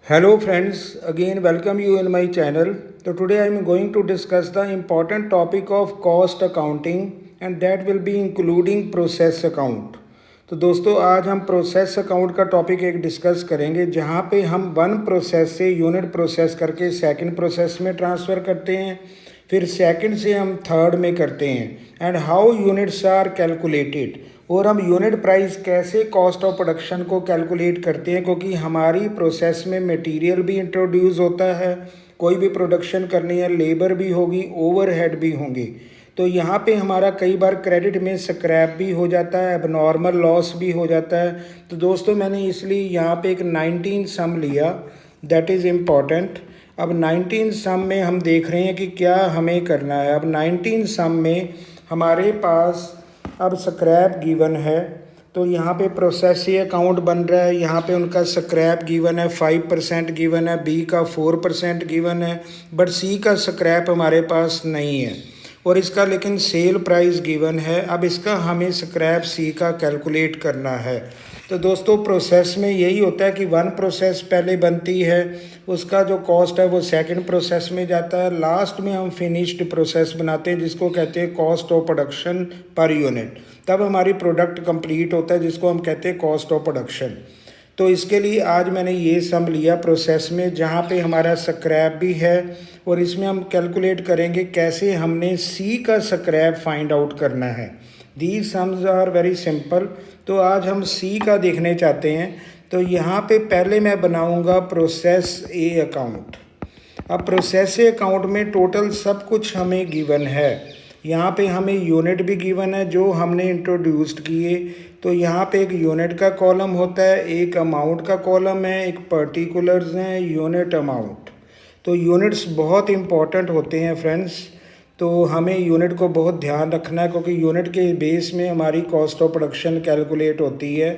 Hello friends, again welcome you in my channel. So today I am going to discuss the important topic of cost accounting and that will be including process account. तो दोस्तों आज हम process account का topic एक discuss करेंगे जहाँ पे हम वन प्रोसेस से यूनिट प्रोसेस करके सेकंड प्रोसेस में ट्रांसफ़र करते हैं, फिर सेकंड से हम थर्ड में करते हैं and how units are calculated और हम यूनिट प्राइस कैसे कॉस्ट ऑफ प्रोडक्शन को कैलकुलेट करते हैं क्योंकि हमारी प्रोसेस में मटेरियल भी इंट्रोड्यूस होता है, कोई भी प्रोडक्शन करनी है, लेबर भी होगी, ओवरहेड भी होंगे। तो यहाँ पे हमारा कई बार क्रेडिट में स्क्रैप भी हो जाता है, अब नॉर्मल लॉस भी हो जाता है। तो दोस्तों मैंने इसलिए यहाँ पे एक 19 सम लिया, दैट इज़ इम्पॉर्टेंट। अब 19 सम में हम देख रहे हैं कि क्या हमें करना है। अब 19 सम में हमारे पास अब स्क्रैप गिवन है, तो यहाँ पे प्रोसेस अकाउंट बन रहा है, यहाँ पे उनका स्क्रैप गिवन है 5% गिवन है, बी का 4% गिवन है, बट सी का स्क्रैप हमारे पास नहीं है और इसका लेकिन सेल प्राइस गिवन है। अब इसका हमें स्क्रैप सी का कैलकुलेट करना है। तो दोस्तों प्रोसेस में यही होता है कि वन प्रोसेस पहले बनती है, उसका जो कॉस्ट है वो सेकंड प्रोसेस में जाता है, लास्ट में हम फिनिश्ड प्रोसेस बनाते हैं जिसको कहते हैं cost of production per unit. तब हमारी प्रोडक्ट कंप्लीट होता है जिसको हम कहते हैं कॉस्ट ऑफ प्रोडक्शन। तो इसके लिए आज मैंने ये सम लिया प्रोसेस में जहाँ पे हमारा स्क्रैप भी है और इसमें हम कैलकुलेट करेंगे कैसे हमने सी का स्क्रैप फाइंड आउट करना है। These sums are very simple. तो आज हम सी का देखने चाहते हैं। तो यहाँ पे पहले मैं बनाऊँगा प्रोसेस ए अकाउंट। अब प्रोसेस ए अकाउंट में टोटल सब कुछ हमें गिवन है। यहाँ पे हमें यूनिट भी गिवन है जो हमने इंट्रोड्यूस्ड किए। तो यहाँ पे एक यूनिट का कॉलम होता है, एक अमाउंट का कॉलम है, एक पर्टिकुलर्स हैं, यूनिट अमाउंट। तो यूनिट्स बहुत इंपॉर्टेंट होते हैं फ्रेंड्स, तो हमें यूनिट को बहुत ध्यान रखना है क्योंकि यूनिट के बेस में हमारी कॉस्ट ऑफ प्रोडक्शन कैलकुलेट होती है।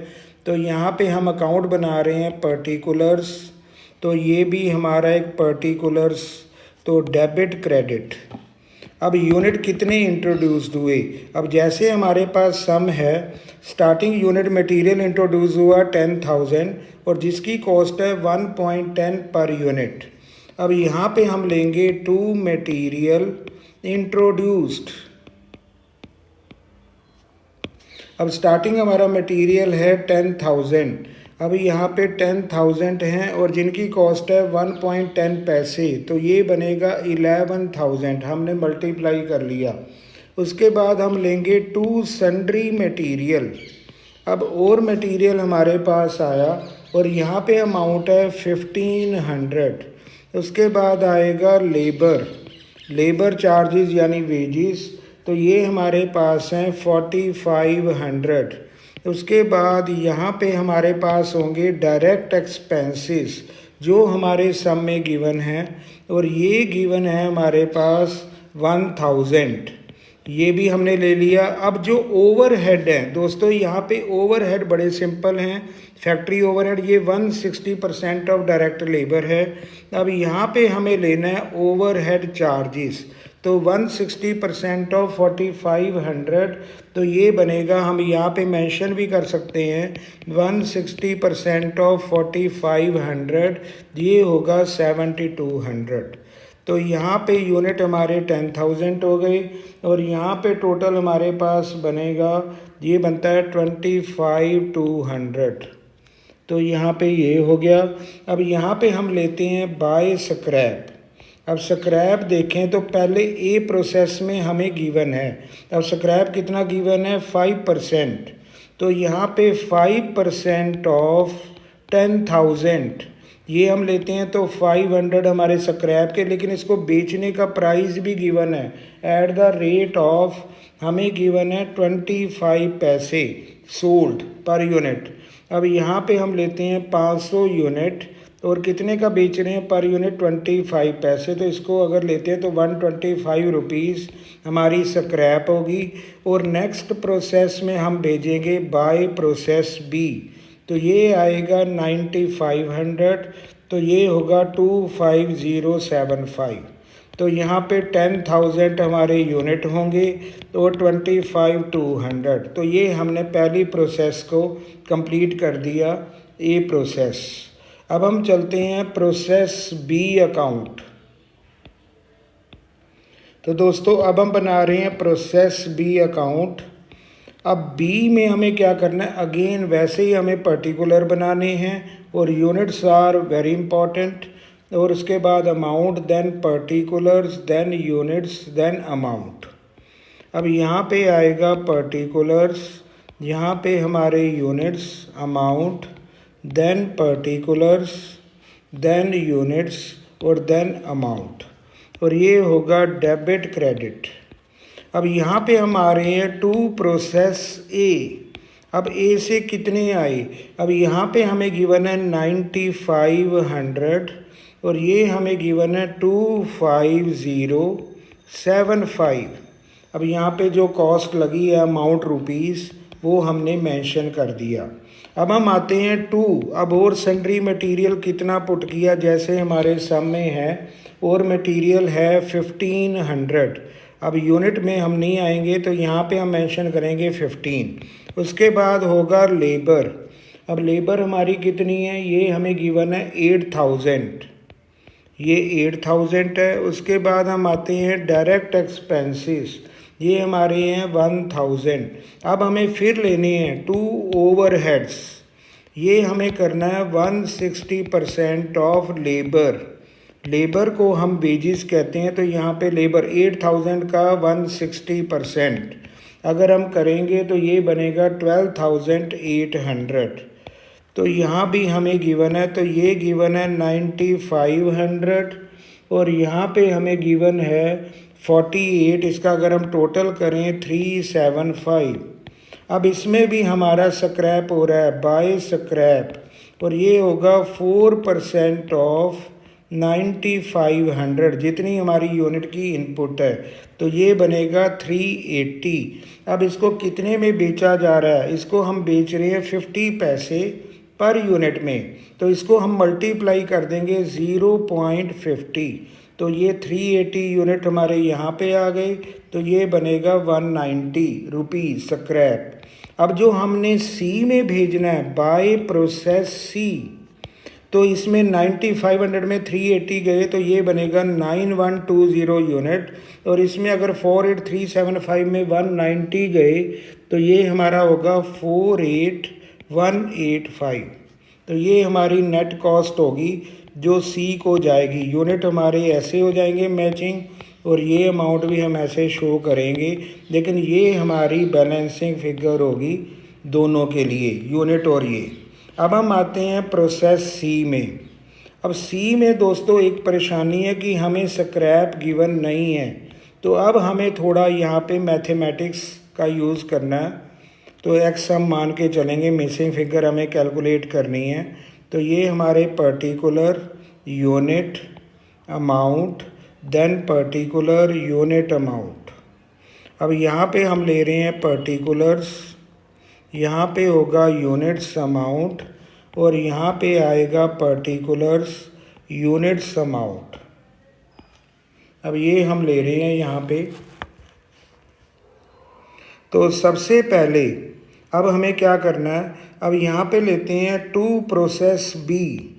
तो यहाँ पे हम अकाउंट बना रहे हैं पर्टिकुलर्स, तो ये भी हमारा एक पर्टिकुलर्स, तो डेबिट क्रेडिट। अब यूनिट कितने इंट्रोड्यूस्ड हुए, अब जैसे हमारे पास सम है, स्टार्टिंग यूनिट मटेरियल इंट्रोड्यूस हुआ 10,000 और जिसकी कॉस्ट है 1.10 पर यूनिट। अब यहाँ पे हम लेंगे टू मटेरियल इंट्रोड्यूस्ड। अब स्टार्टिंग हमारा मटेरियल है 10,000, अब यहाँ पे 10,000 हैं और जिनकी कॉस्ट है 1.10 पैसे, तो ये बनेगा 11,000, हमने मल्टीप्लाई कर लिया। उसके बाद हम लेंगे टू सन्ड्री मटेरियल। अब और मटेरियल हमारे पास आया और यहाँ पे अमाउंट है 1,500। उसके बाद आएगा लेबर चार्जेस यानी वेजेस, तो ये हमारे पास हैं 4,500। उसके बाद यहाँ पे हमारे पास होंगे डायरेक्ट एक्सपेंसेस जो हमारे सम में गिवन है और ये गिवन है हमारे पास 1,000, ये भी हमने ले लिया। अब जो ओवरहेड है दोस्तों, यहाँ पे ओवरहेड बड़े सिंपल हैं। फैक्ट्री ओवरहेड ये 160% ऑफ डायरेक्ट लेबर है। अब यहाँ पे हमें लेना है ओवरहेड चार्जेस, तो 160% ऑफ 4,500, तो ये बनेगा, हम यहाँ पे मेंशन भी कर सकते हैं 160% ऑफ 4,500, ये होगा 7,200। तो यहाँ पे यूनिट हमारे 10,000 हो गए और यहाँ पे टोटल हमारे पास बनेगा, ये बनता है 25,200। तो यहाँ पे ये हो गया। अब यहाँ पे हम लेते हैं बाय स्क्रैप। अब स्क्रैप देखें तो पहले ए प्रोसेस में हमें गिवन है, अब स्क्रैप कितना गिवन है 5%, तो यहाँ पे 5% ऑफ 10,000 ये हम लेते हैं, तो 500 हमारे स्क्रैप के, लेकिन इसको बेचने का प्राइस भी गिवन है एट द रेट ऑफ, हमें गिवन है 25 पैसे सोल्ड पर यूनिट। अब यहाँ पे हम लेते हैं 500 यूनिट और कितने का बेच रहे हैं पर यूनिट 25 पैसे, तो इसको अगर लेते हैं तो 125 रुपीज़ हमारी स्क्रैप होगी। और नेक्स्ट प्रोसेस में हम भेजेंगे बाय प्रोसेस बी, तो ये आएगा 9,500, तो ये होगा 25,075। तो यहाँ पे 10,000 हमारे यूनिट होंगे तो 25,200, तो ये हमने पहली प्रोसेस को कंप्लीट कर दिया, ए प्रोसेस। अब हम चलते हैं प्रोसेस बी अकाउंट। तो दोस्तों अब हम बना रहे हैं प्रोसेस बी अकाउंट। अब बी में हमें क्या करना है, अगेन वैसे ही हमें पर्टिकुलर बनाने हैं और यूनिट्स आर वेरी इंपॉर्टेंट, और उसके बाद amount, then particulars, then units, then amount. अब यहाँ पे आएगा पर्टिकुलर्स, यहाँ पे हमारे units, amount, then particulars, then units और देन अमाउंट, और ये होगा डेबिट क्रेडिट। अब यहाँ पे हम आ रहे हैं टू प्रोसेस ए। अब ए से कितने आए, अब यहाँ पे हमें गिवन है 9500 और ये हमें गिवन है 25075। अब यहाँ पे जो कॉस्ट लगी है अमाउंट रुपीज़ वो हमने मेंशन कर दिया। अब हम आते हैं टू, अब और सन्ड्री मटेरियल कितना पुट किया, जैसे हमारे सामने है और मटेरियल है 1500। अब यूनिट में हम नहीं आएंगे तो यहाँ पे हम मेंशन करेंगे 15। उसके बाद होगा लेबर। अब लेबर हमारी कितनी है, ये हमें गिवन है 8000, ये 8000 है। उसके बाद हम आते हैं डायरेक्ट एक्सपेंसेस, ये हमारे हैं 1000। अब हमें फिर लेने हैं टू ओवरहेड्स, ये हमें करना है 160% ऑफ लेबर। लेबर को हम वेजेस कहते हैं, तो यहाँ पे लेबर 8000 का 160% अगर हम करेंगे तो ये बनेगा 12800। तो यहाँ भी हमें गिवन है, तो ये गिवन है 9500 और यहाँ पे हमें गिवन है 48। इसका अगर हम टोटल करें 375। अब इसमें भी हमारा स्क्रैप हो रहा है, बाय स्क्रैप, और ये होगा 4% ऑफ 9500 जितनी हमारी यूनिट की इनपुट है, तो ये बनेगा 380। अब इसको कितने में बेचा जा रहा है, इसको हम बेच रहे हैं 50 पैसे पर यूनिट में, तो इसको हम मल्टीप्लाई कर देंगे 0.50, तो ये 380 यूनिट हमारे यहाँ पे आ गए, तो ये बनेगा 190 रुपीज़ स्क्रैप। अब जो हमने सी में भेजना है बाय प्रोसेस सी, तो इसमें 9500 में 380 गए, तो ये बनेगा 9120 यूनिट, और इसमें अगर 48375 में 190 गए तो ये हमारा होगा 48185। तो ये हमारी नेट कॉस्ट होगी जो सी को जाएगी। यूनिट हमारे ऐसे हो जाएंगे मैचिंग, और ये अमाउंट भी हम ऐसे शो करेंगे, लेकिन ये हमारी बैलेंसिंग फिगर होगी दोनों के लिए, यूनिट और ये। अब हम आते हैं प्रोसेस सी में। अब सी में दोस्तों एक परेशानी है कि हमें स्क्रैप गिवन नहीं है, तो अब हमें थोड़ा यहाँ पे मैथमेटिक्स का यूज़ करना है। तो एक्स हम मान के चलेंगे, मिसिंग फिगर हमें कैलकुलेट करनी है। तो ये हमारे particular, unit, amount, then particular, unit, amount. अब यहाँ पे हम ले रहे हैं पर्टिकुलर्स, यहाँ पे होगा यूनिट्स, अमाउंट, और यहाँ पे आएगा पर्टिकुलर्स, यूनिट्स, अमाउंट। अब ये हम ले रहे हैं यहाँ पे। तो सबसे पहले अब हमें क्या करना है, अब यहाँ पे लेते हैं टू प्रोसेस बी।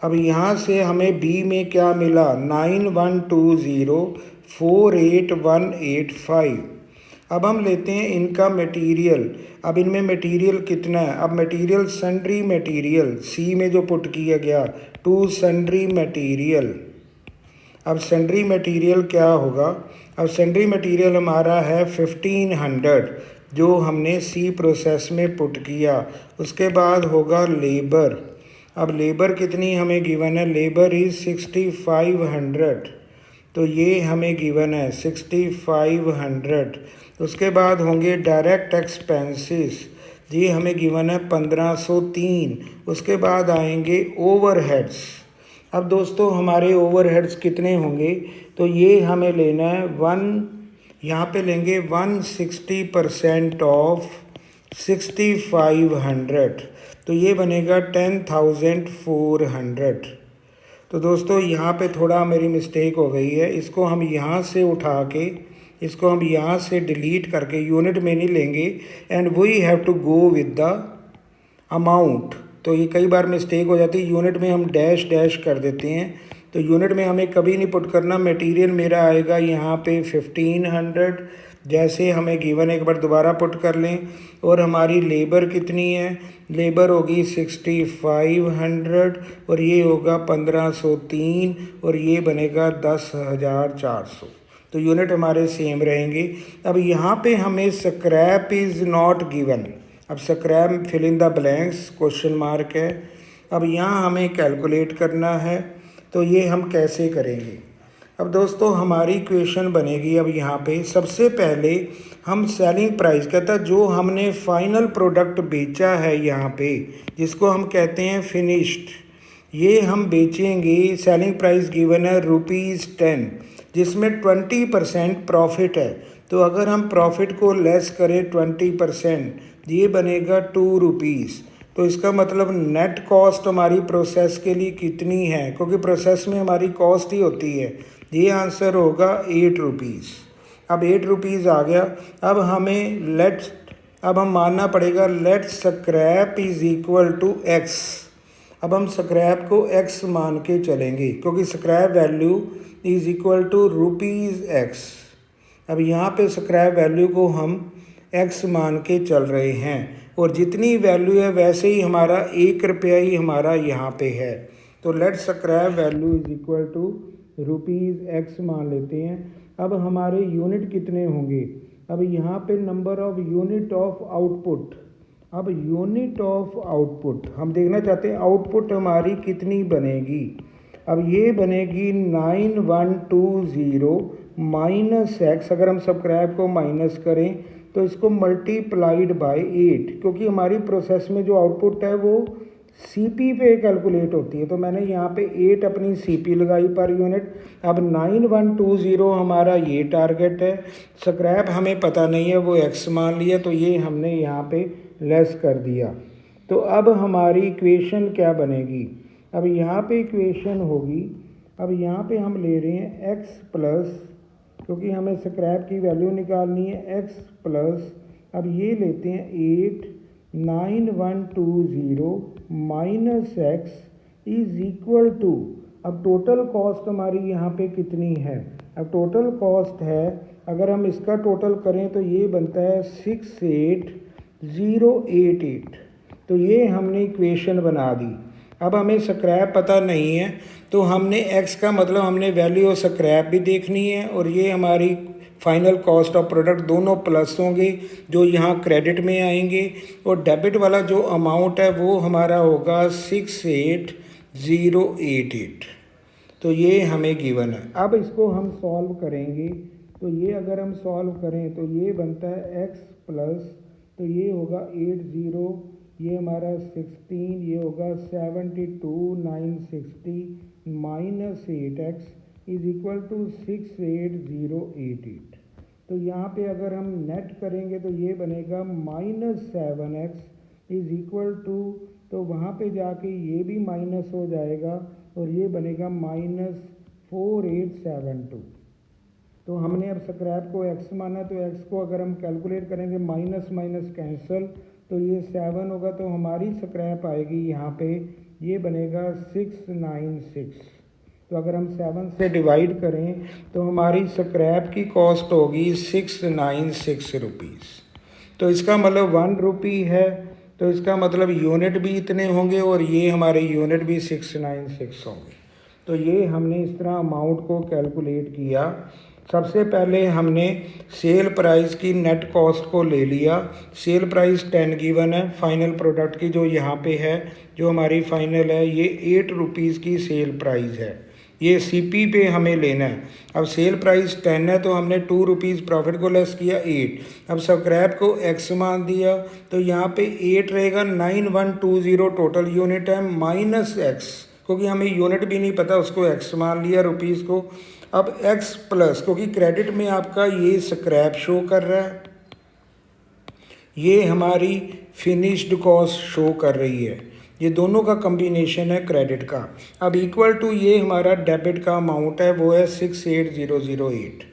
अब यहाँ से हमें बी में क्या मिला, 912048,185। अब हम लेते हैं इनका मटेरियल। अब इनमें मटेरियल कितना है, अब मटेरियल सन्ड्री मटेरियल सी में जो पुट किया गया, टू सन्ड्री मटेरियल। अब सन्ड्री मटेरियल क्या होगा, अब सन्ड्री मटेरियल हमारा है 1500 जो हमने सी प्रोसेस में पुट किया। उसके बाद होगा लेबर। अब लेबर कितनी हमें गिवन है, लेबर इज़ 6500, तो ये हमें गिवन है 6500। उसके बाद होंगे डायरेक्ट एक्सपेंसेस, ये हमें गिवन है 1503। उसके बाद आएंगे ओवरहेड्स। अब दोस्तों हमारे ओवरहेड्स कितने होंगे, तो ये हमें लेना है यहाँ पे लेंगे 160% ऑफ 6500, तो ये बनेगा 10,400। तो दोस्तों यहाँ पे थोड़ा मेरी मिस्टेक हो गई है, इसको हम यहाँ से उठा के, इसको हम यहाँ से डिलीट करके यूनिट में नहीं लेंगे, and we have to go with the amount. तो ये कई बार मिस्टेक हो जाती है, यूनिट में हम डैश डैश कर देते हैं। तो यूनिट में हमें कभी नहीं पुट करना। मटेरियल मेरा आएगा यहाँ पे 1500 जैसे हमें गिवन, एक बार दोबारा पुट कर लें। और हमारी लेबर कितनी है, लेबर होगी 6500 और ये होगा 1503 और ये बनेगा 10,400। तो यूनिट हमारे सेम रहेंगे। अब यहाँ पे हमें स्क्रैप इज़ नॉट गिवन। अब scrap fill in the blanks question mark है। अब यहाँ हमें कैलकुलेट करना है, तो ये हम कैसे करेंगे। अब दोस्तों हमारी इक्वेशन बनेगी। अब यहाँ पे सबसे पहले हम सेलिंग प्राइस, कहता जो हमने फाइनल प्रोडक्ट बेचा है यहाँ पे, जिसको हम कहते हैं फिनिश्ड, ये हम बेचेंगे। सेलिंग प्राइस गिवन है ₹10, जिसमें 20% प्रॉफिट है। तो अगर हम प्रॉफिट को लेस करें 20%, ये बनेगा ₹2। तो इसका मतलब नेट कॉस्ट हमारी प्रोसेस के लिए कितनी है, क्योंकि प्रोसेस में हमारी कॉस्ट ही होती है। ये आंसर होगा ₹8। अब ₹8 आ गया। अब हमें अब हम मानना पड़ेगा let scrap is equal to X। अब हम स्क्रैप को X मान के चलेंगे, क्योंकि scrap value is equal to ₹X। अब यहाँ पे स्क्रैप वैल्यू को हम X मान के चल रहे हैं, और जितनी वैल्यू है वैसे ही हमारा ₹1 ही हमारा यहाँ पे है। तो let scrap value is equal to ₹X मान लेते हैं। अब हमारे यूनिट कितने होंगे, अब यहाँ पे number of unit of output. अब यूनिट ऑफ आउटपुट हम देखना चाहते हैं, आउटपुट हमारी कितनी बनेगी। अब ये बनेगी 9120 माइनस X। अगर हम स्क्रैप को माइनस करें तो इसको मल्टीप्लाइड बाय 8, क्योंकि हमारी प्रोसेस में जो आउटपुट है वो CP पे कैलकुलेट होती है। तो मैंने यहाँ पे 8 अपनी CP लगाई पर यूनिट। अब 9120 हमारा ये टारगेट है। स्क्रैप हमें पता नहीं है, वो X मान लिया, तो ये हमने यहाँ पे लेस कर दिया। तो अब हमारी इक्वेशन क्या बनेगी, अब यहाँ पे इक्वेशन होगी, अब यहाँ पे हम ले रहे हैं X प्लस, क्योंकि हमें स्क्रैप की वैल्यू निकालनी है, X प्लस, अब ये लेते हैं 8 9120 minus X is equal to, अब टोटल कॉस्ट हमारी यहाँ पे कितनी है, अब टोटल कॉस्ट है, अगर हम इसका टोटल करें तो ये बनता है 68088। तो ये हमने इक्वेशन बना दी। अब हमें स्क्रैप पता नहीं है, तो हमने X का मतलब हमने वैल्यू ऑफ स्क्रैप भी देखनी है, और ये हमारी फाइनल कॉस्ट ऑफ प्रोडक्ट दोनों प्लस होंगे जो यहाँ क्रेडिट में आएंगे, और डेबिट वाला जो अमाउंट है वो हमारा होगा 68088। तो ये हमें गिवन है। अब इसको हम सॉल्व करेंगे, तो ये अगर हम सॉल्व करें तो ये बनता है X प्लस, तो ये होगा 80, ये हमारा 16, ये होगा 72960 minus 8X is equal to 68088। तो यहाँ पे अगर हम नेट करेंगे तो ये बनेगा -7X इज़ इक्वल टू, तो वहाँ पे जाके ये भी माइनस हो जाएगा और ये बनेगा -4872। तो हमने अब स्क्रैप को X माना, तो X को अगर हम कैलकुलेट करेंगे माइनस माइनस कैंसिल, तो ये 7 होगा, तो हमारी स्क्रैप आएगी यहाँ पे, ये बनेगा 696। तो अगर हम 7 से डिवाइड करें तो हमारी स्क्रैप की कॉस्ट होगी 696 रुपीज़। तो इसका मतलब ₹1 है, तो इसका मतलब यूनिट भी इतने होंगे और ये हमारे यूनिट भी 696 होंगे। तो ये हमने इस तरह अमाउंट को कैलकुलेट किया। सबसे पहले हमने सेल प्राइस की नेट कॉस्ट को ले लिया। सेल प्राइस 10 गिवन है फाइनल प्रोडक्ट की, जो यहाँ पे है, जो हमारी फाइनल है, ये ₹8 की सेल प्राइस है। ये CP पे हमें लेना है। अब सेल प्राइस 10 है, तो हमने ₹2 प्रॉफिट को लेस किया 8। अब स्क्रैप को X मान दिया, तो यहाँ पे 8 रहेगा, 9120 टोटल यूनिट है, माइनस X, क्योंकि हमें यूनिट भी नहीं पता, उसको X मान लिया रुपीज़ को। अब X प्लस, क्योंकि क्रेडिट में आपका ये स्क्रैप शो कर रहा है, ये हमारी फिनिश्ड कॉस्ट शो कर रही है, ये दोनों का कम्बिनेशन है क्रेडिट का। अब इक्वल टू ये हमारा डेबिट का अमाउंट है, वो है 68008।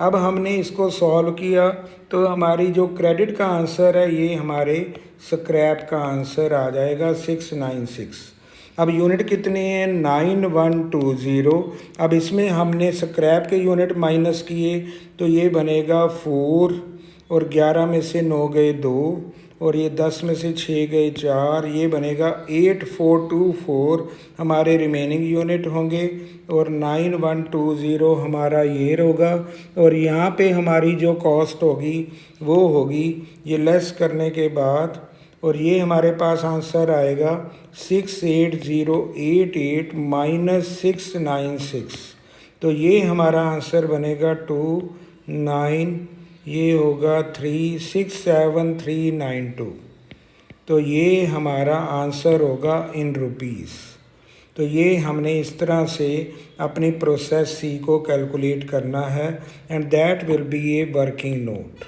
अब हमने इसको सॉल्व किया तो हमारी जो क्रेडिट का आंसर है ये हमारे स्क्रैप का आंसर आ जाएगा 696। अब यूनिट कितने हैं 9120। अब इसमें हमने स्क्रैप के यूनिट माइनस किए तो ये बनेगा 4 और 11 में से 9 गए 2 और ये 10 में से 6 गए 4, ये बनेगा 8424 हमारे रिमेनिंग यूनिट होंगे और 9120 हमारा ईयर होगा। और यहाँ पे हमारी जो कॉस्ट होगी वो होगी ये लेस करने के बाद, और ये हमारे पास आंसर आएगा 68088 माइनस 696। तो ये हमारा आंसर बनेगा 29, ये होगा 367392। तो ये हमारा आंसर होगा इन रुपीस। तो ये हमने इस तरह से अपनी प्रोसेस सी को कैलकुलेट करना है and that will be a working note.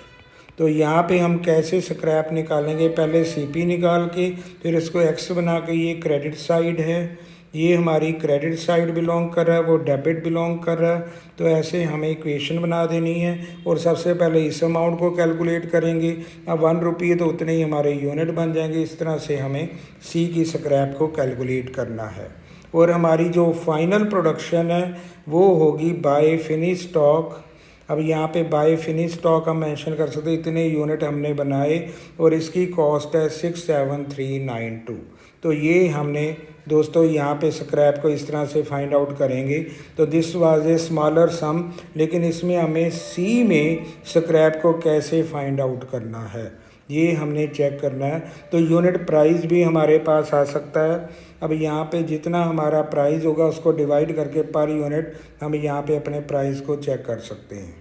तो यहाँ पे हम कैसे स्क्रैप निकालेंगे, पहले सीपी निकाल के फिर इसको एक्स बना के, ये क्रेडिट साइड है, ये हमारी क्रेडिट साइड बिलोंग कर रहा है, वो डेबिट बिलोंग कर रहा है। तो ऐसे हमें इक्वेशन बना देनी है और सबसे पहले इस अमाउंट को कैलकुलेट करेंगे। अब 1 रुपये तो उतने ही हमारे यूनिट बन जाएंगे। इस तरह से हमें सी की स्क्रैप को कैलकुलेट करना है। और हमारी जो फाइनल प्रोडक्शन है वो होगी बाय फिनिश स्टॉक। अब यहाँ पे बाय फिनिश स्टॉक हम मेंशन कर सकते हैं, इतने यूनिट हमने बनाए और इसकी कॉस्ट है 67392। तो ये हमने दोस्तों यहाँ पे स्क्रैप को इस तरह से फाइंड आउट करेंगे। तो दिस वाज ए स्मॉलर सम, लेकिन इसमें हमें सी में स्क्रैप को कैसे फाइंड आउट करना है ये हमने चेक करना है। तो यूनिट प्राइस भी हमारे पास आ सकता है। अब यहाँ पे जितना हमारा प्राइस होगा उसको डिवाइड करके पर यूनिट हम यहाँ पे अपने प्राइस को चेक कर सकते हैं।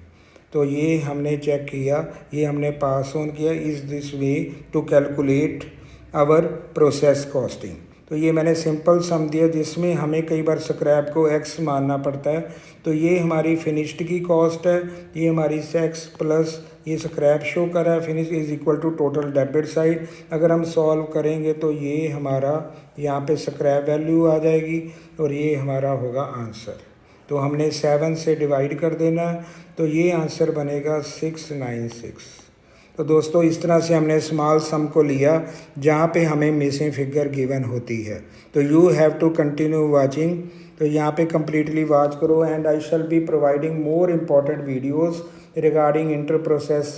तो ये हमने चेक किया, ये हमने पास ऑन किया। Is this way to calculate our process costing. तो ये मैंने सिंपल सम दिया जिसमें हमें कई बार स्क्रैप को एक्स मानना पड़ता है। तो ये हमारी फिनिश्ड की कॉस्ट है, ये हमारी सेक्स प्लस ये स्क्रैप शो कर रहा है, finish is equal to total debit side. अगर हम सॉल्व करेंगे तो ये हमारा यहाँ पे स्क्रैप वैल्यू आ जाएगी और ये हमारा होगा आंसर। तो हमने 7 से डिवाइड कर देना है तो ये आंसर बनेगा 696। तो दोस्तों इस तरह से हमने स्मॉल सम को लिया जहाँ पे हमें मिसिंग फिगर गिवन होती है। तो you have to continue watching. तो यहाँ पे कम्प्लीटली वॉच करो and I shall be providing more important videos regarding inter-process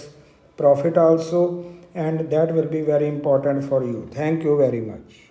profit also, and that will be very important for you. Thank you very much.